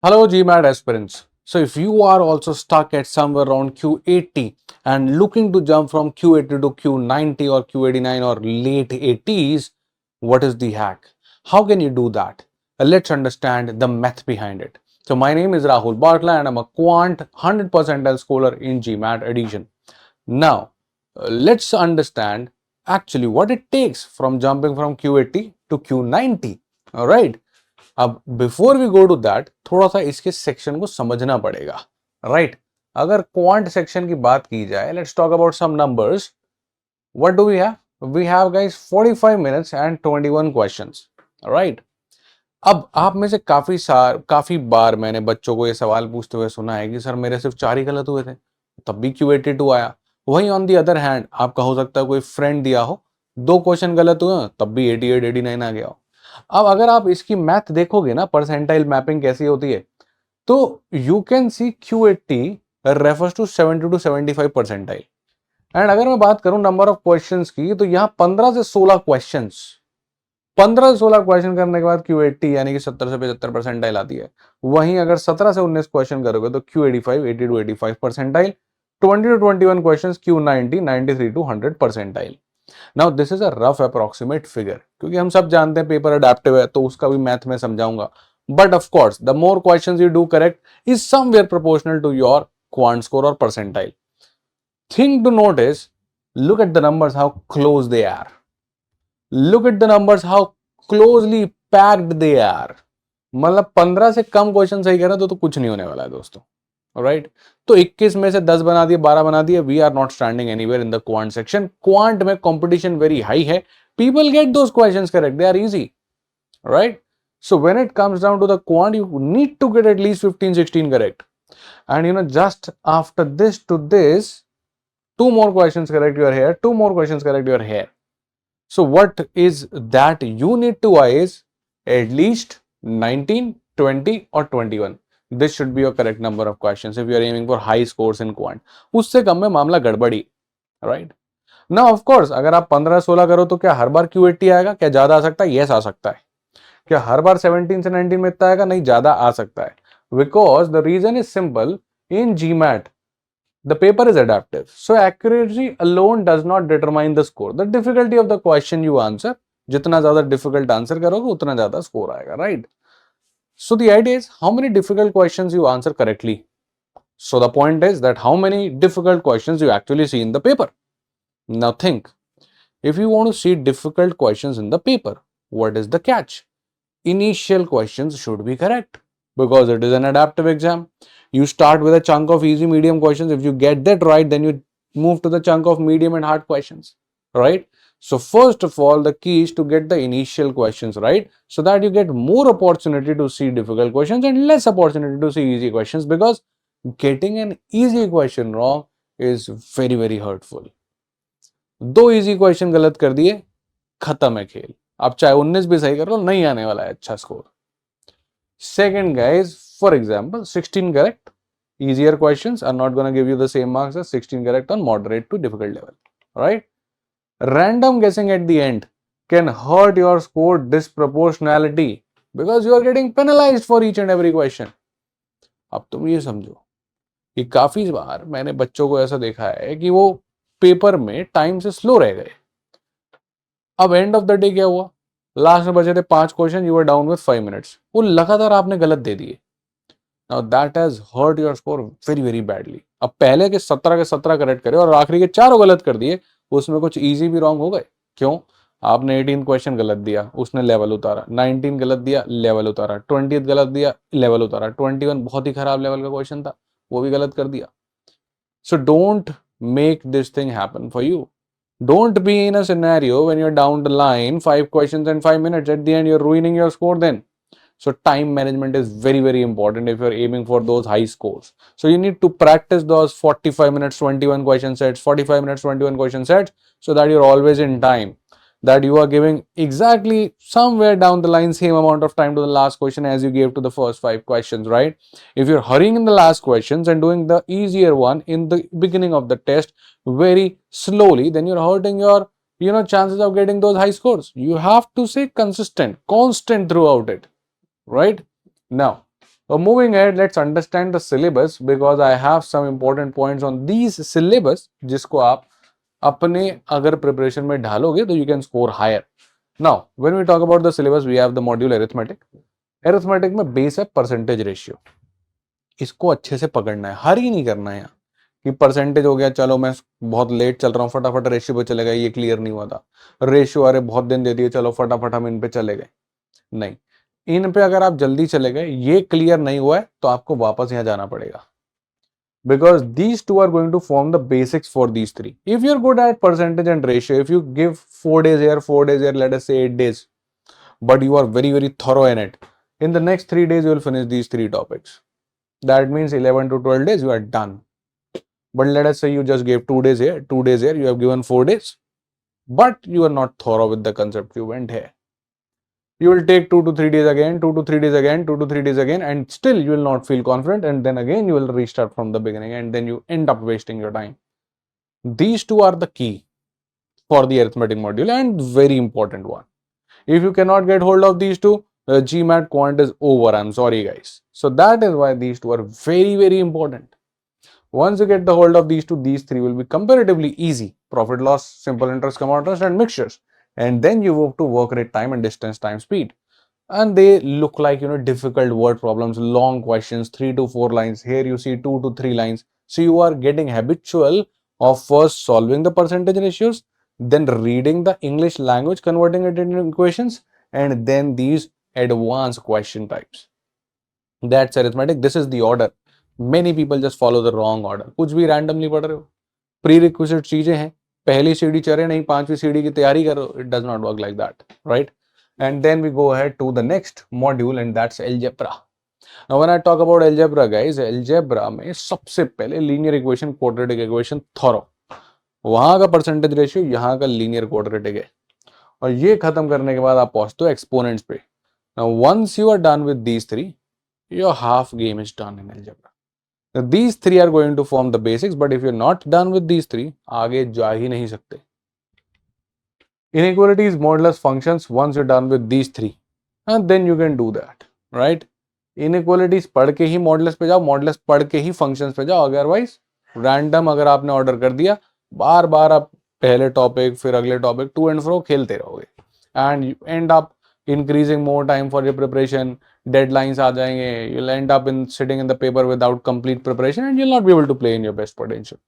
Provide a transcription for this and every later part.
Hello GMAT aspirants. So if you are also stuck at somewhere around Q80 and looking to jump from Q80 to Q90 or Q89 or late 80s, what is the hack? How can you do that? Let's understand the math behind it. So my name is Rahul Bartla and I'm a quant 100 percentile scholar in GMAT edition. Now, let's understand actually what it takes from jumping from Q80 to Q90. All right. अब before we go to that थोड़ा सा इसके section को समझना पड़ेगा right अगर quant section की बात की जाए let's talk about some numbers what do we have guys 45 minutes and 21 questions right अब आप में से काफी बार मैंने बच्चों को ये सवाल पूछते हुए सुना है कि सर मेरे सिर्फ 4 ही गलत हुए थे तब भी Q82 आया वहीं ऑन दी अदर हैंड आपका हो सकता है कोई फ्रेंड दिया हो 2 क्वेश्चन गलत हुए तब भी 88 89 आ गया हो अब अगर आप इसकी मैथ देखोगे ना परसेंटाइल मैपिंग कैसी होती है तो you can see Q80 refers to 70 to 75 percentile and अगर मैं बात करूं नंबर ऑफ क्वेश्चंस की तो यहां 15 से 16 क्वेश्चंस 15 से 16 क्वेश्चन करने के बाद Q80 यानी कि 70 से 75 परसेंटाइल आती है वहीं अगर 17 से 19 क्वेश्चन करोगे तो Q85 80 to 85 percentile 20 to 21 questions Q90 93 to 100 percentile now this is a rough approximate figure क्योंकि हम सब जानते हैं पेपर अडेप्टिव है तो उसका भी मैथ में समझाऊंगा but of course the more questions you do correct is somewhere proportional to your quant score और percentile thing to notice look at the numbers how close they are look at the numbers how closely packed they are मतलब 15 से कम question सही करें तो कुछ नहीं होने वाला है दोस्तों राइट तो 21 में से 10 बना दिए 12 बना दिए we are not standing anywhere in the quant section quant में कंपटीशन वेरी हाई है people get those questions correct they are easy right so when it comes down to the quant you need to get at least 15 16 correct and just after this two more questions correct you are here two more questions correct you are here so what is that you need to is at least 19 20 or 21 this should be your correct number of questions if you are aiming for high scores in quant उससे कम में मामला गड़बड़ी right ना of course अगर आप 15-16 करो तो क्या हर बार Q80 आएगा क्या ज्यादा आ सकता है यस आ सकता है क्या हर बार 17 से 19 में इतना आएगा नहीं ज्यादा आ सकता है because the reason is simple in GMAT the paper is adaptive so accuracy alone does not determine the score the difficulty of the question you answer जितना ज्यादा डिफिकल्ट आंसर करोगे उतना ज्यादा स्कोर आएगा right so the idea is how many difficult questions you answer correctly so the point is that how many difficult questions you actually see in the paper now think if you want to see difficult questions in the paper what is the catch initial questions should be correct because it is an adaptive exam you start with a chunk of easy medium questions if you get that right then you move to the chunk of medium and hard questions right so first of all the key is to get the initial questions right so that you get more opportunity to see difficult questions and less opportunity to see easy questions because getting an easy question wrong is very hurtful दो easy question गलत कर दिए खत्म है खेल आप चाहे 19 भी सही कर लो नहीं आने वाला है अच्छा score second guys for example 16 correct easier questions are not going to give you the same marks as 16 correct on moderate to difficult level right random guessing at the end can hurt your score disproportionality because you are getting penalized for each and every question अब तुम ये समझो कि काफी बार मैंने बच्चों को ऐसा देखा है कि वो पेपर में टाइम से स्लो रह गए अब एंड ऑफ द डे क्या हुआ लास्ट में बचे थे 5 question you were down with 5 minutes वो लगातार आपने गलत दे दिए now that has hurt your score very badly अब पहले के 17 के 17 करेक्ट करे और आखिरी के चारों गलत कर दिए उसमें कुछ इजी भी रॉन्ग हो गए क्यों आपने 18 क्वेश्चन गलत दिया उसने लेवल उतारा 19 गलत दिया लेवल उतारा 20 गलत दिया लेवल उतारा 21 बहुत ही खराब लेवल का क्वेश्चन था वो भी गलत कर दिया so don't make this thing happen for you don't be in a scenario when you're down the line 5 questions and 5 minutes at the end you're ruining your score then so time management is very important if you're aiming for those high scores so you need to practice those 45 minutes 21 question sets 45 minutes 21 question sets so that you're always in time that you are giving exactly somewhere down the line same amount of time to the last question as you gave to the first 5 questions, right? If you're hurrying in the last questions and doing the easier one in the beginning of the test very slowly, then you're hurting your chances of getting those high scores. You have to stay consistent, constant throughout it, right? Now, Moving ahead, let's understand the syllabus because I have some important points on these syllabus जिसको आप अपने अगर preparation में ढालोगे तो you can score higher. Now, when we talk about the syllabus, we have the module arithmetic. Arithmetic में base है percentage ratio. इसको अच्छे से पकड़ना है, हरी नहीं करना है यहाँ कि परसेंटेज हो गया, चलो मैं बहुत लेट चल रहा हूँ, फटाफट रेशियो पे चले गए, ये क्लियर नहीं हुआ था। रेशियो अरे बहुत दिन दे दिए, चलो फटाफट हम इन पे चले गए। नहीं, इन पे अगर आप जल्दी चले गए, ये क्लियर नहीं हुआ है, तो आपको वापस यहाँ जाना पड़ेगा। Because these two are going to form the basics for these three. If you're good at percentage and ratio, if you give 4 days here, 4 days here, let us say 8 days, but you are very, very thorough in it, in the next 3 days, you will finish these 3 topics. That means 11 to 12 days, you are done. But let us say you just gave 2 days here, 2 days here, you have given 4 days, but you are not thorough with the concept you went here. You will take 2 to 3 days again, 2 to 3 days again, 2 to 3 days again, and still you will not feel confident, and then again you will restart from the beginning, and then you end up wasting your time. These two are the key for the arithmetic module and very important one. If you cannot get hold of these two, the GMAT quant is over. I'm sorry guys. So that is why these two are very, very important. Once you get the hold of these two, these three will be comparatively easy. Profit loss, simple interest, compound interest, and mixtures. And then you move to work rate, time, and distance, time, speed. And they look like, difficult word problems, long questions, 3 to 4 lines. Here you see 2 to 3 lines. So you are getting habitual of first solving the percentage ratios, then reading the English language, converting it into equations, and then these advanced question types. That's arithmetic. This is the order. Many people just follow the wrong order. कुछ भी randomly पढ़ रहे हो. Prerequisite चीजें हैं. पहली सीढ़ी चढ़े नहीं, पांचवी सीढ़ी की तैयारी करो. It does not work like that, right? And then we go ahead to the next module, and that's algebra. Now when I talk about algebra, guys, algebra में सबसे पहले linear equation, quadratic equation, thorough. वहां का percentage ratio, यहाँ का linear quadratic है. और ये खत्म करने के बाद आप पहुंचते हो exponents पे. Now once you are done with these three, your half game is done in algebra. Now, these three are going to form the basics, but if you're not done with these three, आगे जा ही नहीं सकते. Inequalities, modulus, functions, once you're done with these three, and then you can do that, right? Inequalities पढ़ के ही modulus पे जाओ, modulus पढ़ के ही फंक्शंस पे जाओ, अदरवाइज रैंडम अगर आपने ऑर्डर कर दिया, बार बार आप पहले टॉपिक फिर अगले टॉपिक टू एंड फ्रो खेलते रहोगे, and you and up increasing more time for your preparation, deadlines आ जाएंगे, you'll end up in sitting in the paper without complete preparation, and you'll not be able to play in your best potential.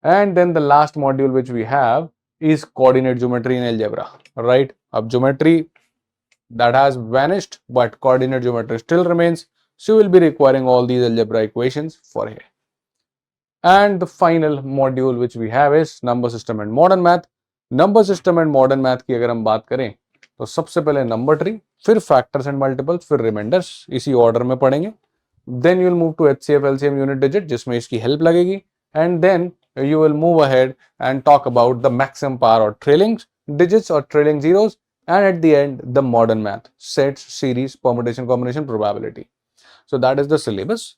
And then the last module which we have is coordinate geometry in algebra, right? Ab geometry that has vanished, but coordinate geometry still remains, so you will be requiring all these algebra equations for here. And the final module which we have is number system and modern math. Number system and modern math की अगर हम बात करें तो सबसे पहले number tree, फिर factors and multiples, फिर रिमाइंडर्स, इसी ऑर्डर में पढ़ेंगे. Then you will move to HCF LCM unit digit, जिसमें इसकी हेल्प लगेगी, and then you will move ahead and talk about the maximum power or trailing digits or trailing zeros, and at the end the modern math, sets, series, permutation, combination, probability. So that is the syllabus,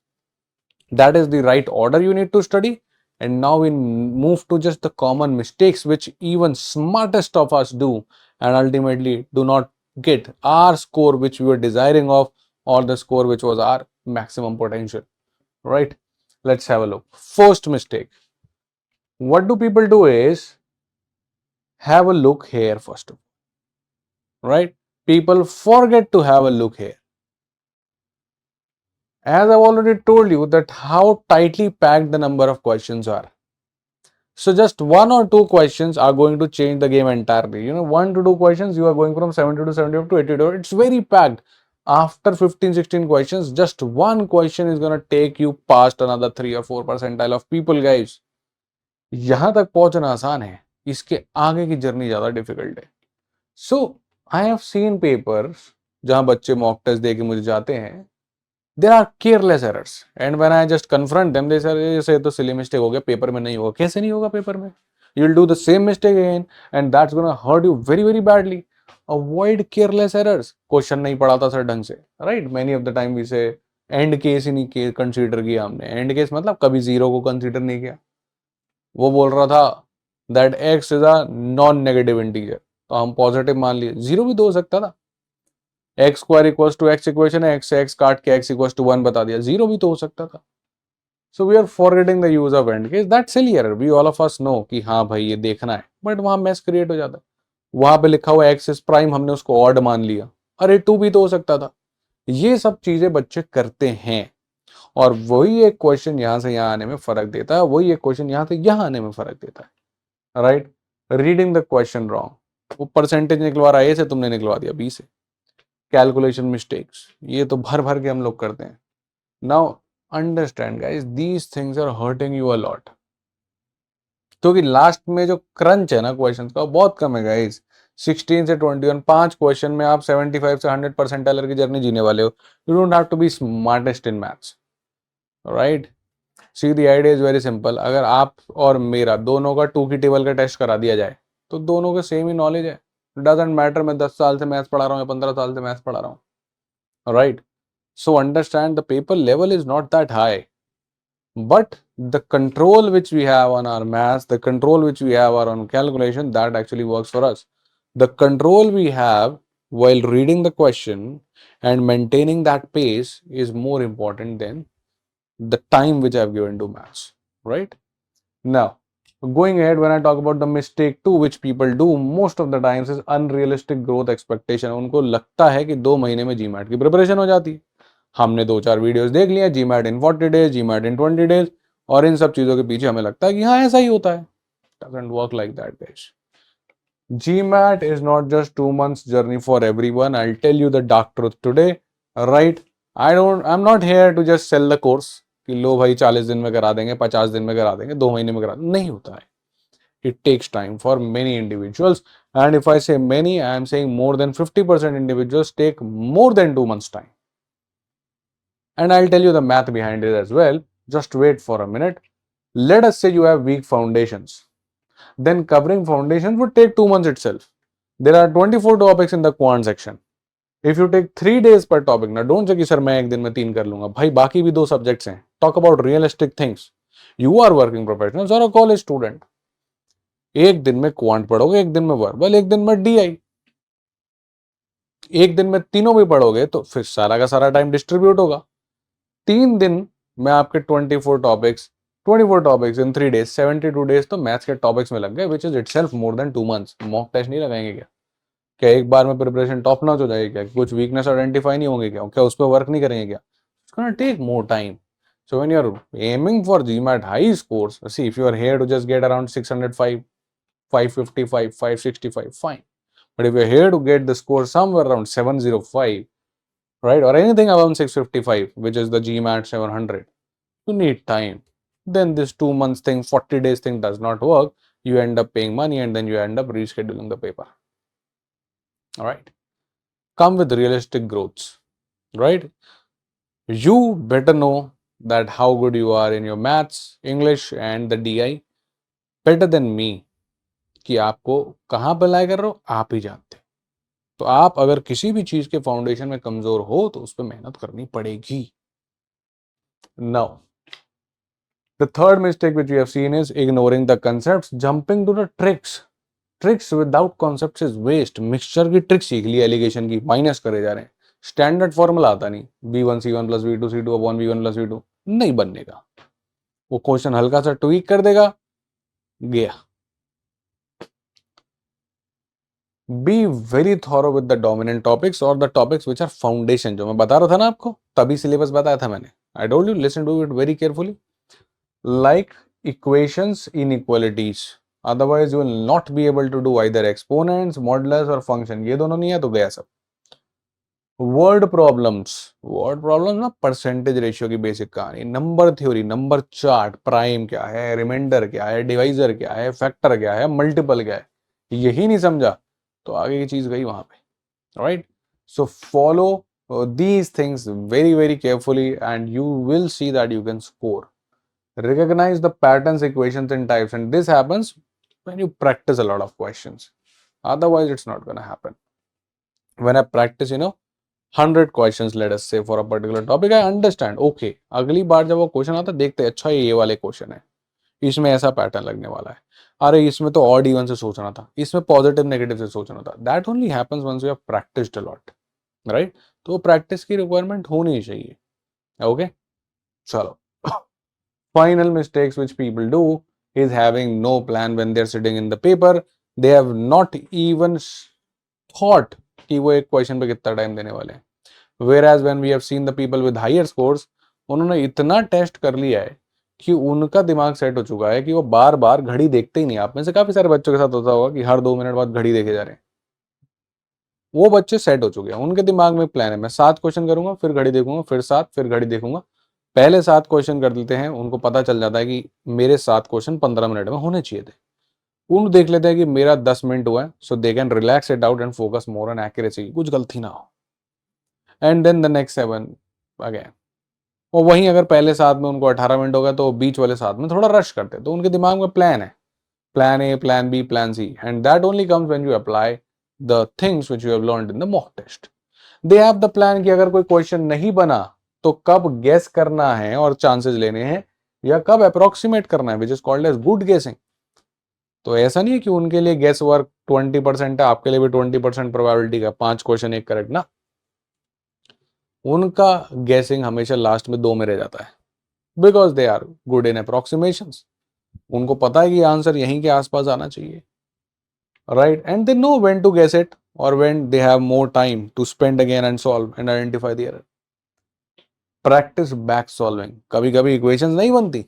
that is the right order you need to study. And now we move to just the common mistakes which even smartest of us do, and ultimately do not get our score which we were desiring of, or the score which was our maximum potential, right? Let's have a look. First mistake, what do people do is have a look here first of all, right? People forget to have a look here. As I've already told you that how tightly packed the number of questions are. So just 1 or 2 questions are going to change the game entirely. 1 to 2 questions, you are going from 70 to 75 to 82. It's very packed. After 15, 16 questions, just one question is going to take you past another 3 or 4 percentile of people, guys. यहाँ तक पहुंचना आसान है, इसके आगे की journey ज्यादा difficult है. So I have seen papers जहां बच्चे मॉक टेस्ट दे के मुझे जाते हैं, there are careless errors, and when I just confront them, they say तो सिली मिस्टेक हो गया, पेपर में नहीं होगा. कैसे नहीं होगा पेपर में? You will do the same mistake again, and that's gonna hurt you very very badly. Avoid careless errors. Question नहीं पढ़ा था सर ढंग से, right? Many of the time we say and case ही नहीं कंसीडर किया हमने. एंड केस मतलब कभी जीरो को कंसीडर नहीं किया. वो बोल रहा था that x is a non negative integer, तो हम पॉजिटिव मान लिए, जीरो भी तो हो सकता था. X square equal to x equation है, एक्स से एक्स काट के एक्स इक्वल टू 1 बता दिया, जीरो भी तो हो सकता था. So we are forgetting the use of and case. That silly error. We all of us know कि हाँ भाई ये देखना है, बट वहां मैस क्रिएट हो जाता है. वहां पे लिखा हुआ एक्स इज प्राइम, हमने उसको ऑड मान लिया, अरे टू भी तो हो सकता था. ये सब चीजें बच्चे करते हैं, और वही एक क्वेश्चन यहां से यहां आने में फर्क देता है, वही एक क्वेश्चन यहां से यहां आने में फर्क देता है. Right. Reading the question wrong. वो परसेंटेज निकलवा रहा है ए से, तुमने निकलवा दिया बी से. कैलकुलेशन मिस्टेक्स, ये तो भर भर के हम लोग करते हैं. Now understand guys, these things are hurting you a lot, क्योंकि लास्ट में जो क्रंच है ना क्वेश्चन का, बहुत कम है गाइस. 16 से 21, 5 क्वेश्चन में आप 75 से 100% की जर्नी जीने वाले हो. You don't have to be smartest in maths. Right. See the idea is very simple. अगर आप और मेरा दोनों का 2 की टेबल का टेस्ट करा दिया जाए, तो दोनों के सेम ही नॉलेज है. डजेंट मैटर मैं 10 साल से मैथ्स पढ़ा रहा हूँ या 15 साल से मैथ्स पढ़ा रहा हूँ. Right. So understand the paper level is not that high, but the control which we have on our maths, the control which we have on calculation, that actually works for us. The control we have while reading the question and maintaining that pace is more important than the time which I have given to maths. Right. Now, going ahead, when I talk about the mistake too which people do most of the times is unrealistic growth expectation. उनको लगता है कि 2 महीने में GMAT की preparation हो जाती है. हमने 2-4 वीडियोस देख लिया, जीमैट इन 40 डेज, जीमैट इन 20 डेज, और इन सब चीजों के पीछे हमें लगता है कि हाँ ऐसा ही होता है. Doesn't work like that, guys. GMAT is not just 2 months journey for everyone. I'll tell you the dark truth today. Right. I'm not here to just sell the course कि लो भाई 40 दिन में करा देंगे, 50 दिन में करा देंगे, 2 महीने में करा देंगे. नहीं होता है. It takes time for many individuals, and if I say many, I am saying more than 50% individuals take more than 2 months time. And I'll tell you the math behind it as well. Just wait for a minute. Let us say you have weak foundations. Then covering foundations would take 2 months itself. There are 24 topics in the quant section. If you take 3 days per topic, now don't say कि sir मैं एक दिन में 3 कर लूंगा. भाई बाकी भी 2 subjects हैं. Talk about realistic things. You are working professionals or a college student. एक दिन में क्वांट पढ़ोगे, एक दिन में वर्बल, एक दिन में डीआई. एक दिन में तीनों भी पढ़ोगे तो फिर सारा का सारा टाइम डिस्ट्रीब्यूट होगा. 3 दिन में आपके 24 टॉपिक्स इन 3 डेज, 72 डेज तो मैथ्स के टॉपिक्स में लग गए, which is itself more than 2 months. Mock test नहीं लगाएंगे क्या? क्या एक बार में प्रिपरेशन टॉप नॉच हो जाएगी क्या? कुछ वीकनेस आइडेंटिफाई नहीं होंगे क्या? क्या उस पर वर्क नहीं करेंगे क्या? It's gonna take more time. So when you're aiming for GMAT high scores, see if you are here to just get around 605, 555, 565, fine. But if you're here to get the score somewhere around 705, right, or anything around 655, which is the GMAT 700, you need time. Then this 2 months thing, 40 days thing does not work. You end up paying money and then you end up rescheduling the paper. All right. Come with realistic growths, right? You better know that how good you are in your maths, English and the DI better than me. कि आपको कहाँ पे लाई कर रहे हो आप ही जानते. तो आप अगर किसी भी चीज के फाउंडेशन में कमजोर हो तो उस पर मेहनत करनी पड़ेगी. Now, the third mistake which we have seen is ignoring the concepts, jumping to the tricks. Tricks without concepts is waste. Mixture की ट्रिक सीख ली एलिगेशन की, माइनस करे जा रहे हैं. स्टैंडर्ड फॉर्मूला आता नहीं, b1c1 plus b2 c2 upon b1 plus b2 नहीं बनने का. वो क्वेश्चन हल्का सा ट्वीक कर देगा, गया. Be very thorough with the dominant topics और the topics which are foundation. जो मैं बता रहा था ना आपको, तभी सिलेबस बताया था मैंने. I told you listen to it very carefully. Like equations, inequalities. Otherwise, you will not be able to do either exponents, modulus और function. ये दोनों नहीं है तो गया सब. Word problems. Word problems ना परसेंटेज रेशियो की बेसिक कहानी. Number theory, number chart, prime क्या है, रिमाइंडर क्या है, डिवाइजर क्या है, फैक्टर क्या है, मल्टीपल क्या है, यही नहीं समझा तो आगे की चीज गई वहां पे. Right. So follow these things very very carefully and you will see that you can score. Recognize the patterns, equations and types, and this happens when you practice a lot of questions. Otherwise it's not going to happen. When I practice 100 questions, let us say, for a particular topic, I understand, okay, अगली बार जब वो question आता है देखते अच्छा ये वाले question है, इसमें ऐसा पैटर्न लगने वाला है, अरे इसमें तो ऑड इवन से सोचना था, इसमें पॉजिटिव नेगेटिव से सोचना था. That only happens once you have practised a lot. Right? तो प्रैक्टिस की रिक्वायरमेंट होनी चाहिए. ओके, चलो. Final mistakes which people do is having no plan when they're sitting in the paper. They have not even thought कि वो एक question पे कितना टाइम देने वाले हैं. Whereas when we have seen the people with higher scores, उन्होंने इतना टेस्ट कर लिया है कि उनका दिमाग सेट हो चुका है कि वो बार बार घड़ी देखते ही नहीं. आप में से काफी सारे बच्चों के साथ होता होगा कि हर 2 मिनट बाद घड़ी देखे जा रहे हैं. वो बच्चे सेट हो चुके हैं, उनके दिमाग में प्लान है, मैं 7 क्वेश्चन करूंगा, फिर घड़ी देखूंगा, फिर 7, फिर घड़ी देखूंगा. पहले 7 क्वेश्चन कर लेते हैं, उनको पता चल जाता है कि मेरे 7 क्वेश्चन 15 मिनट में होने चाहिए थे. उन देख लेते हैं कि मेरा 10 मिनट हुआ है, so they can relax it out and focus more on accuracy, कुछ गलती ना हो. And then the next 7 again. और वहीं अगर पहले 7 में उनको 18 मिनट हो गया तो बीच वाले 7 में थोड़ा रश करते हैं. तो उनके दिमाग में प्लान है, plan A, plan B, plan C, and that only comes when you apply the things which you have learned in the mock test. They have the plan कि अगर कोई क्वेश्चन नहीं बना तो कब गेस करना है और चांसेस लेने हैं, या कब अप्रोक्सीमेट करना है, which is called as good guessing. तो ऐसा नहीं है कि उनके लिए गेस वर्क 20% है, आपके लिए भी 20% प्रोबेबिलिटी का 5 क्वेश्चन एक करेक्ट ना. उनका गेसिंग हमेशा लास्ट में 2 में रह जाता है, because they are good in approximations. उनको पता है कि आंसर यहीं के आसपास आना चाहिए, right? And they know when to guess it और when they have more time to spend again and solve and identify the error. Practice back solving. कभी कभी इक्वेशंस नहीं बनती,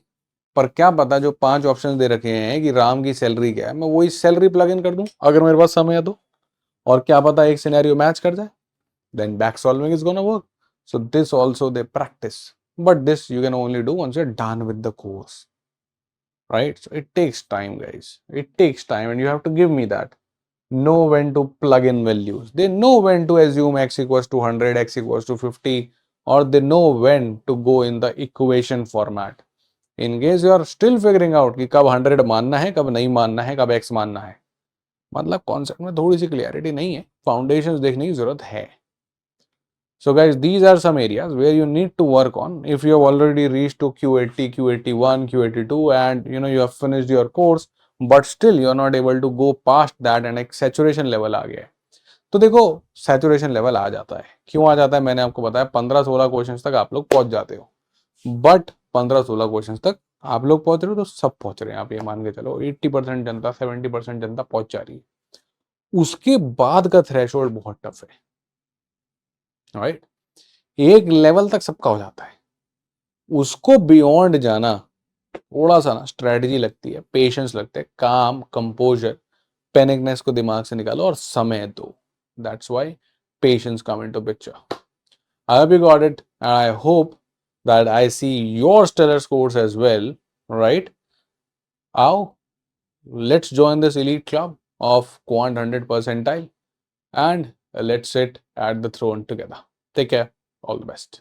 पर क्या पता जो 5 ऑप्शंस दे रखे हैं कि राम की सैलरी क्या है, मैं वही सैलरी प्लग इन कर दूं अगर मेरे पास समय है तो, और क्या पता एक सिनेरियो मैच कर जाए, then back solving is gonna work. So this also they practice, but this you can only do once you're done with the course, right? So it takes time, guys. It takes time, and you have to give me that. Know when to plug in values. They know when to assume x equals to 100, x equals to 50, or they know when to go in the equation format. In case you are still figuring out कि कब 100 मानना है, कब नहीं मानना है, कब x मानना है, मतलब कॉन्सेप्ट में थोड़ी सी क्लियरिटी नहीं है, फाउंडेशंस देखने की जरूरत है. So guys, these are some areas where you need to work on. If you have already reached to Q80, Q81, Q82 and you have finished your course, but still you are not able to go past that and एक saturation level आ गया है. तो देखो, saturation level आ जाता है. क्यों आ जाता है? मैंने आपको बताया 15-16 क्वेश्चंस तक आप लोग पहुंच जाते हो. बट 15-16 क्वेश्चंस तक आप लोग पहुंच रहे हो तो सब पहुंच रहे हैं. आप ये मान के चलो 80% जनता, 70% जनता पहुंच जा रही है. उसके बाद का थ्रेशोल्ड बहुत टफ है, राइट? एक लेवल तक सबका हो जाता है, उसको बियॉन्ड जाना थोड़ा सा ना स्ट्रेटजी लगती है, पेशेंस लगता है, काम, कंपोजर, पैनिकनेस को दिमाग से निकालो और समय दो. That's why patience come into picture. I hope you got it and I hope that I see your stellar scores as well, right? आओ, let's join this elite club of Quant 100 percentile and let's sit at the throne together. Take care. All the best.